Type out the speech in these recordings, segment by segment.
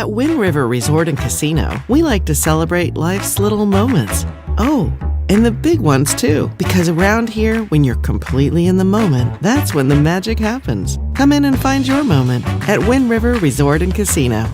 At Wind River Resort and Casino, we like to celebrate life's little moments. Oh, and the big ones too, because around here, when you're completely in the moment, that's when the magic happens. Come in and find your moment at Wind River Resort and Casino.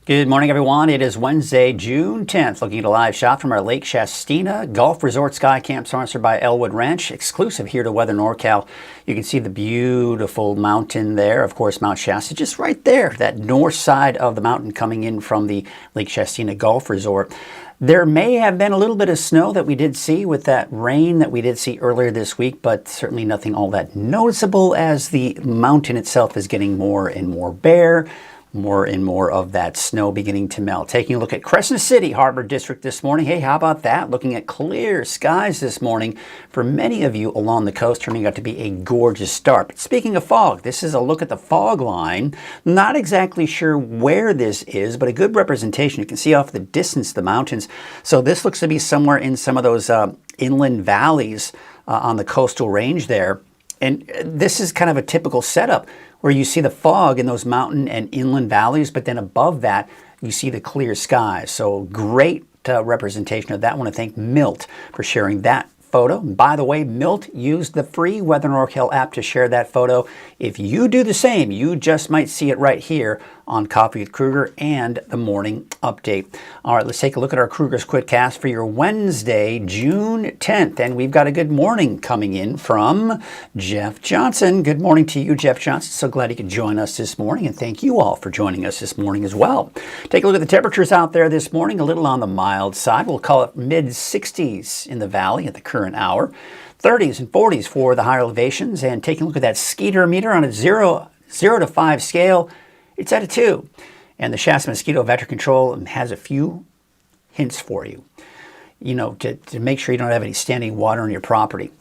Good morning, everyone. It is Wednesday, June 10th. Looking at a live shot from our Lake Shastina Golf Resort Sky Camp, sponsored by Elwood Ranch, exclusive here to Weather NorCal. You can see the beautiful mountain there, of course, Mount Shasta, just right there, that north side of the mountain coming in from the Lake Shastina Golf Resort. There may have been a little bit of snow that we did see with that rain that we did see earlier this week, but certainly nothing all that noticeable as the mountain itself is getting more and more bare. More and more of that snow beginning to melt. Taking a look at Crescent City Harbor District this morning. Hey, how about that? Looking at clear skies this morning for many of you along the coast, turning out to be a gorgeous start. But speaking of fog, this is a look at the fog line. Not exactly sure where this is, but a good representation. You can see off the distance the mountains. So this looks to be somewhere in some of those inland valleys on the coastal range there. And this is kind of a typical setup where you see the fog in those mountain and inland valleys, but then above that, you see the clear skies. So great representation of that. I want to thank Milt for sharing that photo. And by the way, Milt used the free Weather NorCal app to share that photo. If you do the same, you just might see it right here on Coffee with Krueger and the morning update. All right, let's take a look at our Krueger's Quidcast for your Wednesday, June 10th. And we've got a good morning coming in from Jeff Johnson. Good morning to you, Jeff Johnson. So glad you could join us this morning, and thank you all for joining us this morning as well. Take a look at the temperatures out there this morning, a little on the mild side. We'll call it mid-60s in the valley at the current hour. 30s and 40s for the higher elevations. And taking a look at that skeeter meter on a 0 to 5 scale, it's at a 2. And the Shasta Mosquito Vector Control has a few hints for you, to make sure you don't have any standing water on your property.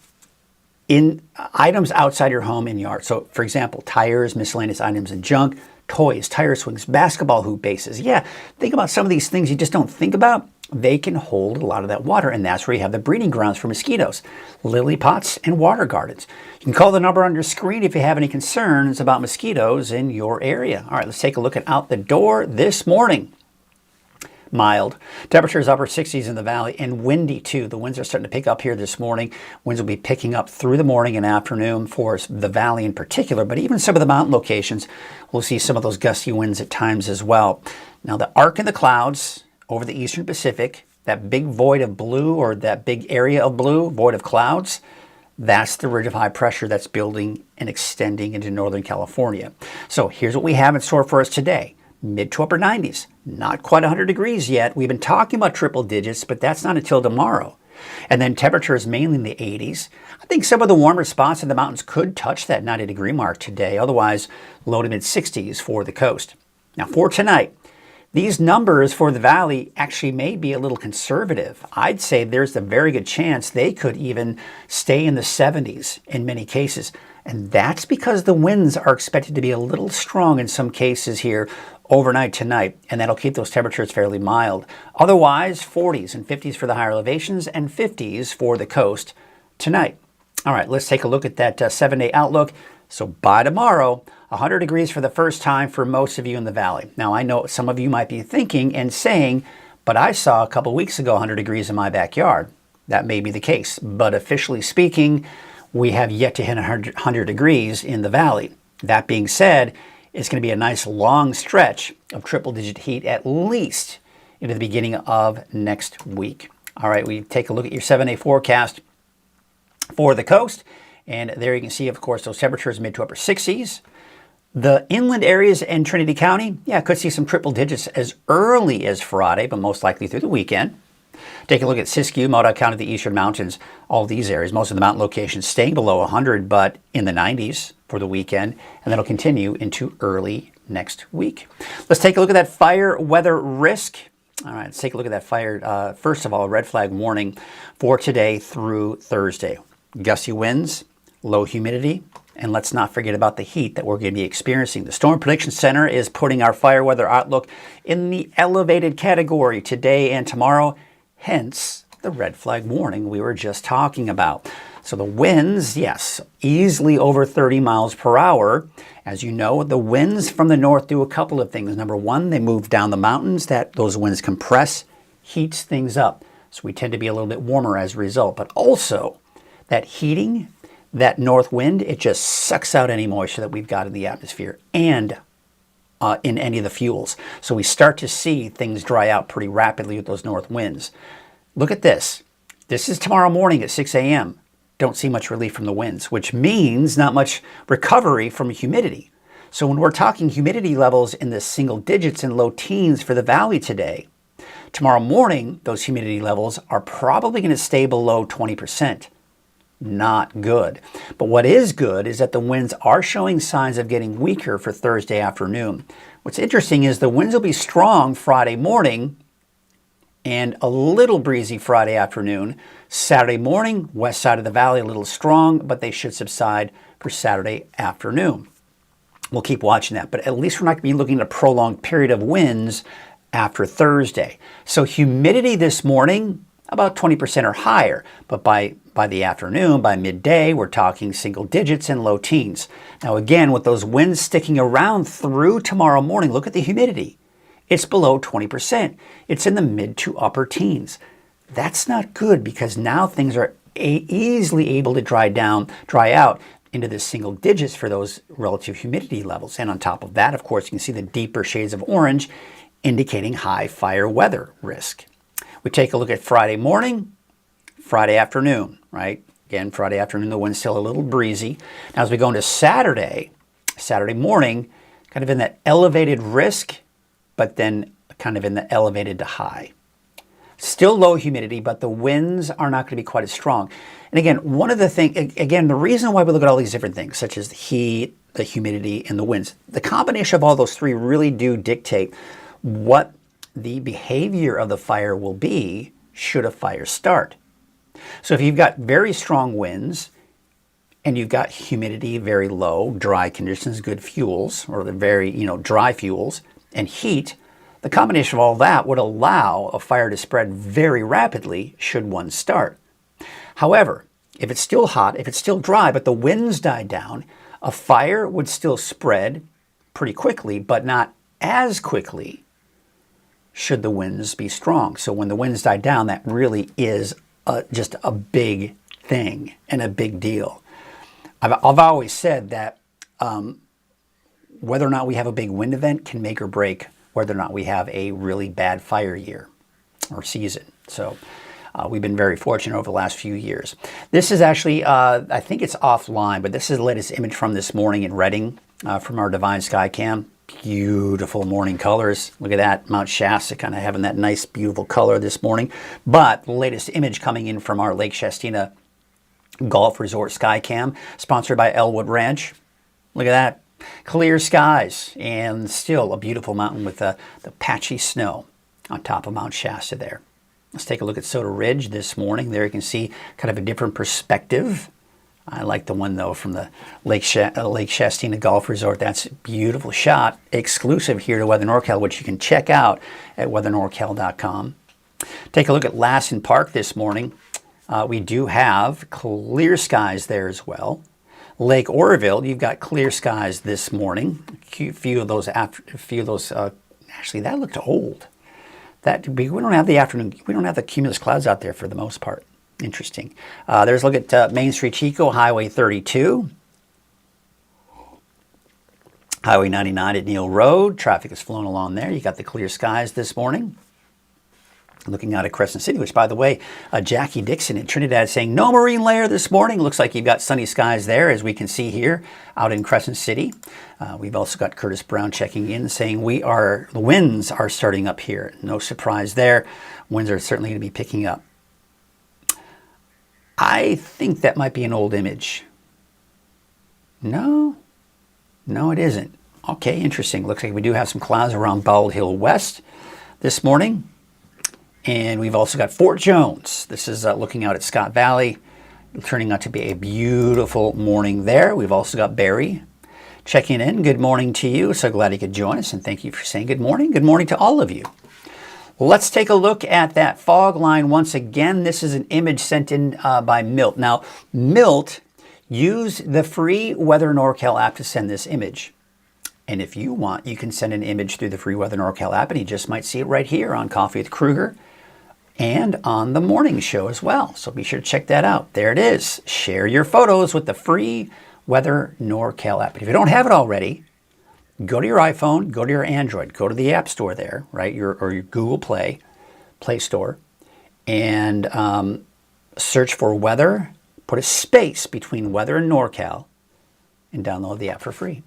In items outside your home and yard. So, for example, tires, miscellaneous items and junk, toys, tire swings, basketball hoop bases. Yeah, think about some of these things you just don't think about. They can hold a lot of that water, and that's where you have the breeding grounds for mosquitoes, lily pots and water gardens. You can call the number on your screen if you have any concerns about mosquitoes in your area. All right, let's take a look at out the door this morning. Mild. Temperatures upper 60s in the valley and windy too. The winds are starting to pick up here this morning. Winds will be picking up through the morning and afternoon for the valley in particular, but even some of the mountain locations, we'll see some of those gusty winds at times as well. Now the arc in the clouds over the eastern Pacific, that big void of blue or that big area of blue, void of clouds, that's the ridge of high pressure that's building and extending into Northern California. So here's what we have in store for us today. Mid to upper 90s, not quite 100 degrees yet. We've been talking about triple digits, but that's not until tomorrow. And then temperatures mainly in the 80s. I think some of the warmer spots in the mountains could touch that 90-degree mark today. Otherwise, low to mid 60s for the coast. Now for tonight, these numbers for the valley actually may be a little conservative. I'd say there's a very good chance they could even stay in the 70s in many cases. And that's because the winds are expected to be a little strong in some cases here overnight tonight, and that'll keep those temperatures fairly mild. Otherwise, 40s and 50s for the higher elevations and 50s for the coast tonight. All right, let's take a look at that 7-day outlook. So by tomorrow, 100 degrees for the first time for most of you in the valley. Now, I know some of you might be thinking and saying, but I saw a couple weeks ago 100 degrees in my backyard. That may be the case, but officially speaking, we have yet to hit 100 degrees in the valley. That being said, it's going to be a nice long stretch of triple-digit heat at least into the beginning of next week. All right, we take a look at your 7-day forecast for the coast. And there you can see, of course, those temperatures mid to upper 60s. The inland areas in Trinity County, could see some triple digits as early as Friday, but most likely through the weekend. Take a look at Siskiyou, Modoc County, the eastern mountains, all these areas, most of the mountain locations staying below 100, but in the 90s for the weekend, and that'll continue into early next week. Let's take a look at that fire weather risk. All right, let's take a look at that fire. First of all, red flag warning for today through Thursday. Gusty winds, low humidity, and let's not forget about the heat that we're going to be experiencing. The Storm Prediction Center is putting our fire weather outlook in the elevated category today and tomorrow, hence the red flag warning we were just talking about. So the winds, yes, easily over 30 miles per hour. As you know, the winds from the north do a couple of things. Number one, they move down the mountains. Those winds compress, heats things up. So we tend to be a little bit warmer as a result. But also, that heating, that north wind, it just sucks out any moisture that we've got in the atmosphere and in any of the fuels. So we start to see things dry out pretty rapidly with those north winds. Look at this. This is tomorrow morning at 6 a.m. Don't see much relief from the winds, which means not much recovery from humidity. So when we're talking humidity levels in the single digits and low teens for the valley today, tomorrow morning, those humidity levels are probably going to stay below 20%. Not good. But what is good is that the winds are showing signs of getting weaker for Thursday afternoon. What's interesting is the winds will be strong Friday morning and a little breezy Friday afternoon. Saturday morning, west side of the valley, a little strong, but they should subside for Saturday afternoon. We'll keep watching that, but at least we're not going to be looking at a prolonged period of winds after Thursday. So humidity this morning, about 20% or higher, but by the afternoon, by midday, we're talking single digits and low teens. Now again, with those winds sticking around through tomorrow morning, look at the humidity. It's below 20%. It's in the mid to upper teens. That's not good because now things are easily able to dry out into the single digits for those relative humidity levels. And on top of that, of course, you can see the deeper shades of orange indicating high fire weather risk. We take a look at Friday morning, Friday afternoon, right? Again, Friday afternoon, the wind's still a little breezy. Now, as we go into Saturday morning, kind of in that elevated risk, but then kind of in the elevated to high. Still low humidity, but the winds are not going to be quite as strong. And again, one of the things, again, the reason why we look at all these different things, such as the heat, the humidity, and the winds, the combination of all those three really do dictate what the behavior of the fire will be should a fire start. So if you've got very strong winds and you've got humidity very low, dry conditions, good fuels, or the very, dry fuels, and heat, the combination of all that would allow a fire to spread very rapidly should one start. However, if it's still hot, if it's still dry, but the winds die down, a fire would still spread pretty quickly, but not as quickly should the winds be strong. So when the winds die down, that really is just a big thing and a big deal. I've always said that whether or not we have a big wind event can make or break whether or not we have a really bad fire year or season. So we've been very fortunate over the last few years. This is actually, I think it's offline, but this is the latest image from this morning in Redding from our Divine Sky Cam. Beautiful morning colors. Look at that, Mount Shasta kind of having that nice, beautiful color this morning. But the latest image coming in from our Lake Shastina Golf Resort Sky Cam, sponsored by Elwood Ranch. Look at that. Clear skies and still a beautiful mountain with the patchy snow on top of Mount Shasta there. Let's take a look at Soda Ridge this morning. There you can see kind of a different perspective. I like the one, though, from the Lake Shastina Golf Resort. That's a beautiful shot, exclusive here to Weather NorCal, which you can check out at weathernorcal.com. Take a look at Lassen Park this morning. We do have clear skies there as well. Lake Oroville, you've got clear skies this morning. A few of those, actually, that looked old. We don't have the afternoon, we don't have the cumulus clouds out there for the most part. Interesting. There's a look at Main Street Chico, Highway 32. Highway 99 at Neal Road. Traffic is flowing along there. You got the clear skies this morning. Looking out at Crescent City, which, by the way, Jackie Dixon in Trinidad saying no marine layer this morning. Looks like you've got sunny skies there, as we can see here out in Crescent City. We've also got Curtis Brown checking in saying the winds are starting up here. No surprise there. Winds are certainly going to be picking up. I think that might be an old image. No, it isn't. Okay, interesting. Looks like we do have some clouds around Bald Hill West this morning. And we've also got Fort Jones. This is looking out at Scott Valley, turning out to be a beautiful morning there. We've also got Barry checking in. Good morning to you. So glad you could join us, and thank you for saying good morning. Good morning to all of you. Let's take a look at that fog line once again. This is an image sent in by Milt. Now, Milt used the free Weather NorCal app to send this image. And if you want, you can send an image through the free Weather NorCal app, and you just might see it right here on Coffee with Krueger and on the morning show as well. So be sure to check that out. There it is. Share your photos with the free Weather NorCal app. But if you don't have it already, go to your iPhone, go to your Android, go to the App Store there, right, or your Google Play Store, and search for Weather, put a space between Weather and NorCal, and download the app for free.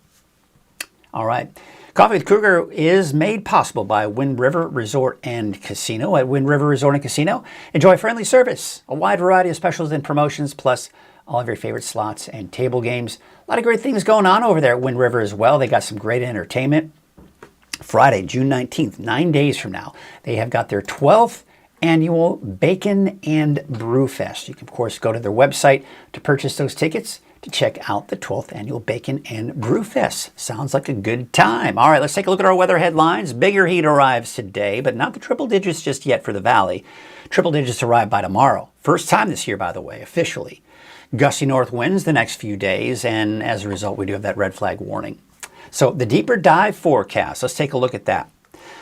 All right. Coffee with Krueger is made possible by Wind River Resort and Casino. At Wind River Resort and Casino, enjoy friendly service, a wide variety of specials and promotions, plus all of your favorite slots and table games. A lot of great things going on over there at Wind River as well. They got some great entertainment. Friday, June 19th, 9 days from now, they have got their 12th annual Bacon and Brew Fest. You can, of course, go to their website to purchase those tickets to check out the 12th annual Bacon and Brew Fest. Sounds like a good time. All right, let's take a look at our weather headlines. Bigger heat arrives today, but not the triple digits just yet for the valley. Triple digits arrive by tomorrow. First time this year, by the way, officially. Gusty north winds the next few days, and as a result, we do have that red flag warning. So the deeper dive forecast, let's take a look at that.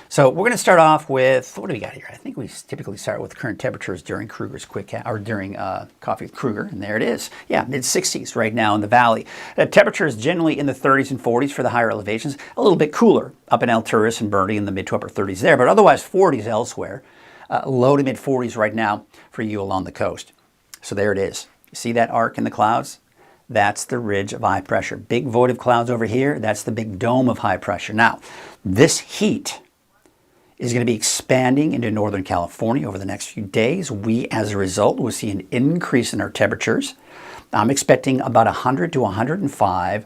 So we're going to start off with, what do we got here? I think we typically start with current temperatures during Krueger's or during Coffee with Krueger, and there it is. Yeah, mid-60s right now in the valley. Temperatures generally in the 30s and 40s for the higher elevations. A little bit cooler up in El Turris and Bernie in the mid to upper 30s there, but otherwise 40s elsewhere. Low to mid 40s right now for you along the coast. So there it is. You see that arc in the clouds? That's the ridge of high pressure. Big void of clouds over here. That's the big dome of high pressure. Now, this heat is going to be expanding into Northern California over the next few days. We, as a result, will see an increase in our temperatures. I'm expecting about 100 to 105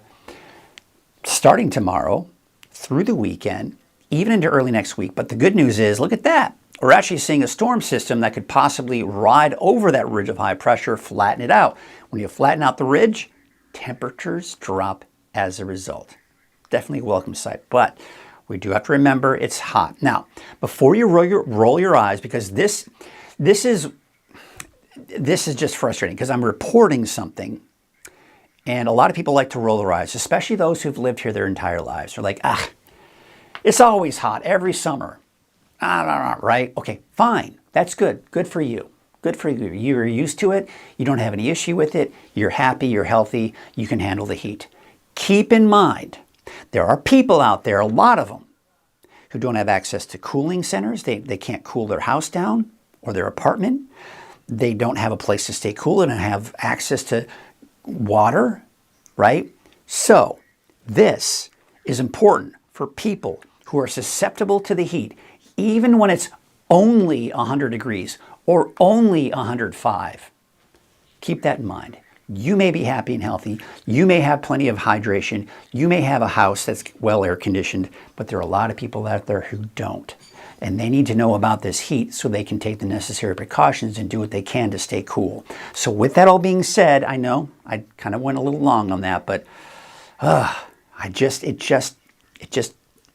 starting tomorrow through the weekend, even into early next week. But the good news is, look at that. We're actually seeing a storm system that could possibly ride over that ridge of high pressure, flatten it out. When you flatten out the ridge, temperatures drop as a result. Definitely a welcome sight, but we do have to remember it's hot. Now, before you roll your eyes, because this is just frustrating because I'm reporting something, and a lot of people like to roll their eyes, especially those who've lived here their entire lives. They're like, it's always hot every summer. Right? Okay, fine. That's good. Good for you. Good for you. You're used to it. You don't have any issue with it. You're happy. You're healthy. You can handle the heat. Keep in mind, there are people out there, a lot of them, who don't have access to cooling centers. They can't cool their house down or their apartment. They don't have a place to stay cool and have access to water, right? So this is important for people who are susceptible to the heat, even when it's only 100 degrees or only 105. Keep that in mind. You may be happy and healthy. You may have plenty of hydration. You may have a house that's well air conditioned, but there are a lot of people out there who don't. And they need to know about this heat so they can take the necessary precautions and do what they can to stay cool. So with that all being said, I know I kind of went a little long on that, but it just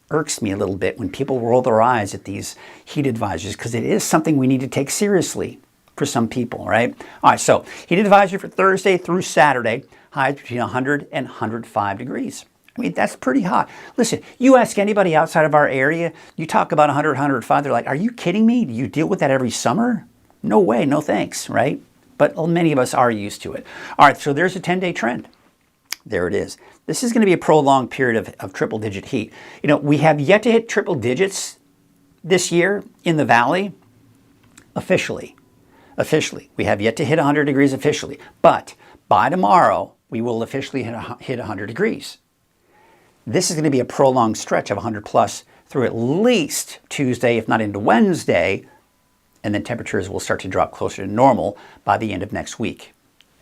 irks me a little bit when people roll their eyes at these heat advisories, because it is something we need to take seriously for some people, right? All right, so heat advisory for Thursday through Saturday, highs between 100 and 105 degrees. I mean, that's pretty hot. Listen, you ask anybody outside of our area, you talk about 100, 105, they're like, are you kidding me? Do you deal with that every summer? No way, no thanks, right? But many of us are used to it. All right, so there's a 10-day trend. There it is. This is going to be a prolonged period of triple-digit heat. You know, we have yet to hit triple digits this year in the valley officially. We have yet to hit 100 degrees officially. But by tomorrow, we will officially hit 100 degrees. This is going to be a prolonged stretch of 100 plus through at least Tuesday, if not into Wednesday, and then temperatures will start to drop closer to normal by the end of next week.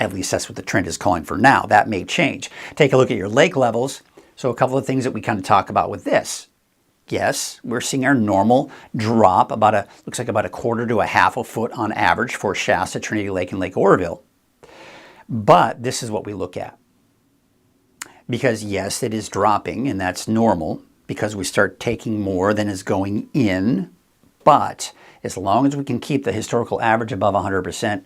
At least that's what the trend is calling for now. That may change. Take a look at your lake levels. So a couple of things that we kind of talk about with this. Yes, we're seeing our normal drop, looks like about a quarter to a half a foot on average for Shasta, Trinity Lake, and Lake Oroville. But this is what we look at. Because yes, it is dropping, and that's normal because we start taking more than is going in. But as long as we can keep the historical average above 100%,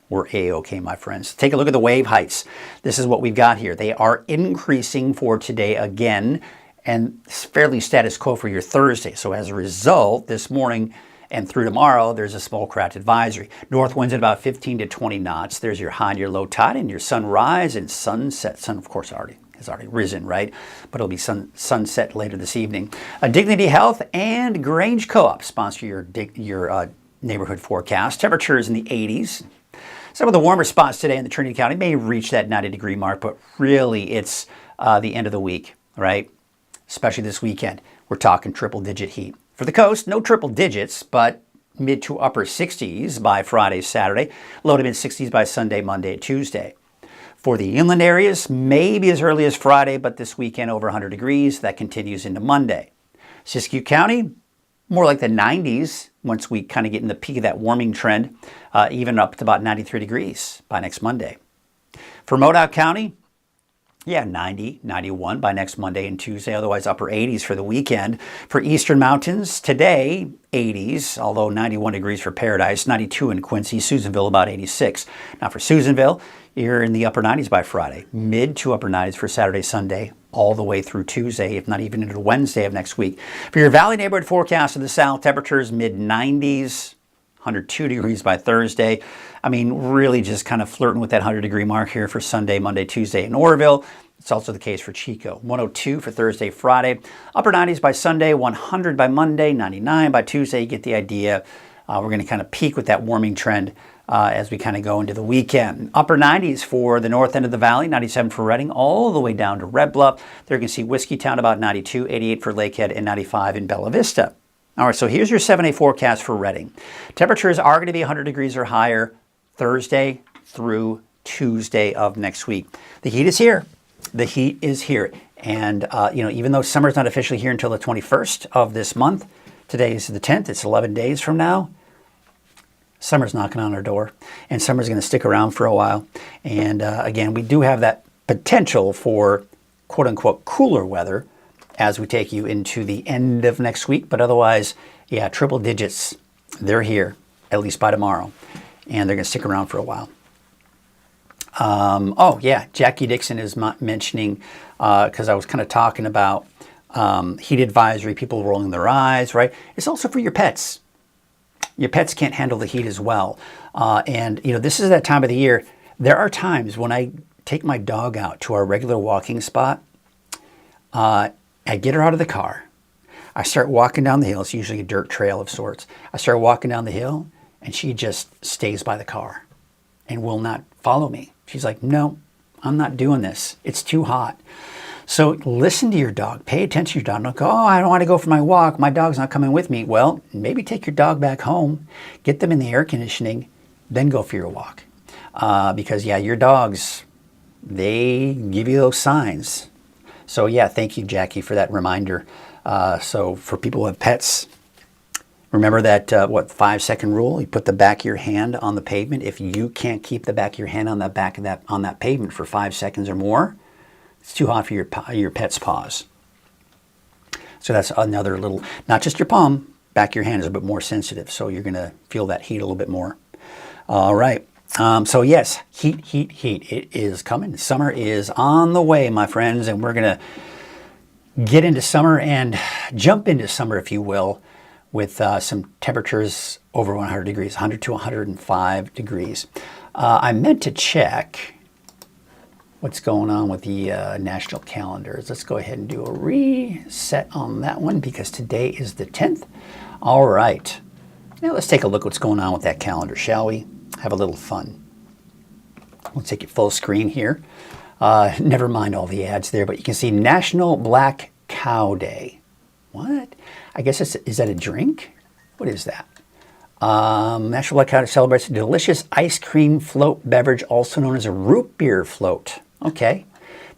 we're A-OK, my friends. Take a look at the wave heights. This is what we've got here. They are increasing for today again, and fairly status quo for your Thursday. So as a result, this morning and through tomorrow, there's a small craft advisory. North winds at about 15 to 20 knots. There's your high and your low tide and your sunrise and sunset. Sun, of course, has already risen, right? But it'll be sunset later this evening. Dignity Health and Grange Co-op sponsor your neighborhood forecast. Temperatures in the 80s. Some of the warmer spots today in the Trinity County may reach that 90-degree mark, but really it's the end of the week, right? Especially this weekend. We're talking triple-digit heat. For the coast, no triple digits, but mid to upper 60s by Friday, Saturday. Low to mid 60s by Sunday, Monday, Tuesday. For the inland areas, maybe as early as Friday, but this weekend over 100 degrees. That continues into Monday. Siskiyou County, more like the 90s once we kind of get in the peak of that warming trend, even up to about 93 degrees by next Monday. For Modoc County, yeah, 90, 91 by next Monday and Tuesday, otherwise upper 80s for the weekend. For Eastern Mountains, today, 80s, although 91 degrees for Paradise, 92 in Quincy, Susanville about 86. Now for Susanville, you're in the upper 90s by Friday, mid to upper 90s for Saturday, Sunday, all the way through Tuesday, if not even into Wednesday of next week. For your Valley neighborhood forecast of the South, temperatures mid-90s, 102 degrees by Thursday. I mean, really just kind of flirting with that 100-degree mark here for Sunday, Monday, Tuesday in Oroville. It's also the case for Chico. 102 for Thursday, Friday. Upper 90s by Sunday, 100 by Monday, 99 by Tuesday. You get the idea. We're going to kind of peak with that warming trend as we kind of go into the weekend. Upper 90s for the north end of the valley, 97 for Redding, all the way down to Red Bluff. There you can see Whiskeytown about 92, 88 for Lakehead, and 95 in Bella Vista. All right, so here's your 7-day forecast for Redding. Temperatures are going to be 100 degrees or higher Thursday through Tuesday of next week. The heat is here. The heat is here. And, even though summer's not officially here until the 21st of this month, today is the 10th, it's 11 days from now, summer's knocking on our door. And summer's going to stick around for a while. And, again, we do have that potential for quote-unquote cooler weather as we take you into the end of next week. But otherwise, yeah, triple digits, they're here, at least by tomorrow. And they're going to stick around for a while. Jackie Dixon is mentioning, because I was kind of talking about heat advisory, people rolling their eyes, right? It's also for your pets. Your pets can't handle the heat as well. This is that time of the year. There are times when I take my dog out to our regular walking spot, I get her out of the car. I start walking down the hill. It's usually a dirt trail of sorts. I start walking down the hill, and she just stays by the car and will not follow me. She's like, no, I'm not doing this. It's too hot. So listen to your dog. Pay attention to your dog. Don't go, I don't want to go for my walk. My dog's not coming with me. Well, maybe take your dog back home, get them in the air conditioning, then go for your walk. Because, your dogs, they give you those signs. So, thank you, Jackie, for that reminder. So for people who have pets, remember that, 5-second rule? You put the back of your hand on the pavement. If you can't keep the back of your hand on that pavement for 5 seconds or more, it's too hot for your pet's paws. So that's another little, not just your palm, back of your hand is a bit more sensitive. So you're going to feel that heat a little bit more. All right. So yes, heat. It is coming. Summer is on the way, my friends, and we're going to get into summer and jump into summer, if you will, with some temperatures over 100 degrees, 100 to 105 degrees. I meant to check what's going on with the national calendars. Let's go ahead and do a reset on that one because today is the 10th. All right. Now let's take a look what's going on with that calendar, shall we? Have a little fun. We'll take it full screen here. Never mind all the ads there, but you can see National Black Cow Day. What? I guess is that a drink? What is that? National Black Cow Day celebrates a delicious ice cream float beverage, also known as a root beer float. Okay.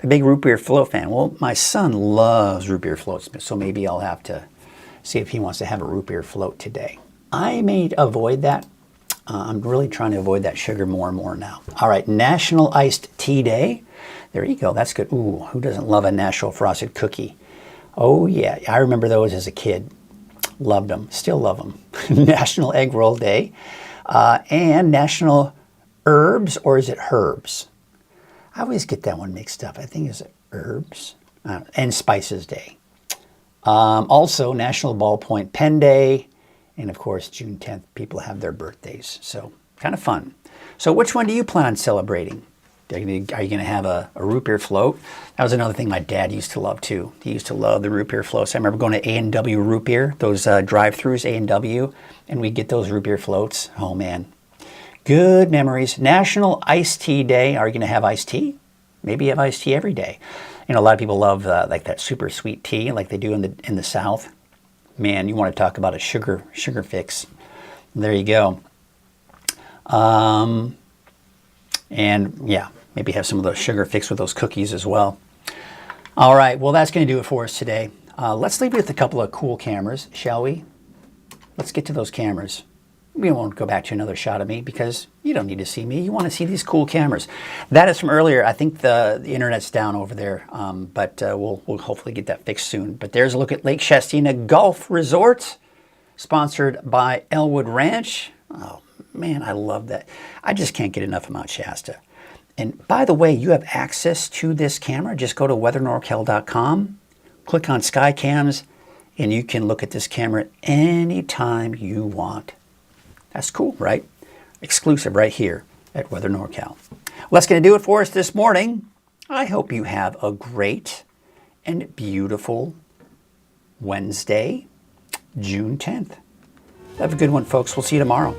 I'm a big root beer float fan. Well, my son loves root beer floats, so maybe I'll have to see if he wants to have a root beer float today. I may avoid that. I'm really trying to avoid that sugar more and more now. All right, National Iced Tea Day. There you go. That's good. Ooh, who doesn't love a Nashville frosted cookie? Oh, yeah. I remember those as a kid. Loved them. Still love them. National Egg Roll Day. And National Herbs, or is it Herbs? I always get that one mixed up. I think it's Herbs. And Spices Day. Also, National Ballpoint Pen Day. And of course, June 10th, people have their birthdays. So, kind of fun. So, which one do you plan on celebrating? Are you going to have a root beer float? That was another thing my dad used to love, too. He used to love the root beer floats. I remember going to A&W Root Beer, those drive-thrus, A&W, and we'd get those root beer floats. Oh, man. Good memories. National Iced Tea Day. Are you going to have iced tea? Maybe you have iced tea every day. You know, a lot of people love like that super sweet tea like they do in the South. Man, you want to talk about a sugar fix. There you go. And yeah, maybe have some of those sugar fix with those cookies as well. All right, well, that's going to do it for us today. Let's leave it with a couple of cool cameras, shall we? Let's get to those cameras. We won't go back to another shot of me because you don't need to see me. You want to see these cool cameras. That is from earlier. I think the internet's down over there, but we'll hopefully get that fixed soon. But there's a look at Lake Shastina Golf Resort, sponsored by Elwood Ranch. Oh, man, I love that. I just can't get enough of Mount Shasta. And by the way, you have access to this camera. Just go to weathernorcal.com, click on Skycams, and you can look at this camera anytime you want. That's cool, right? Exclusive right here at Weather NorCal. Well, that's going to do it for us this morning. I hope you have a great and beautiful Wednesday, June 10th. Have a good one, folks. We'll see you tomorrow.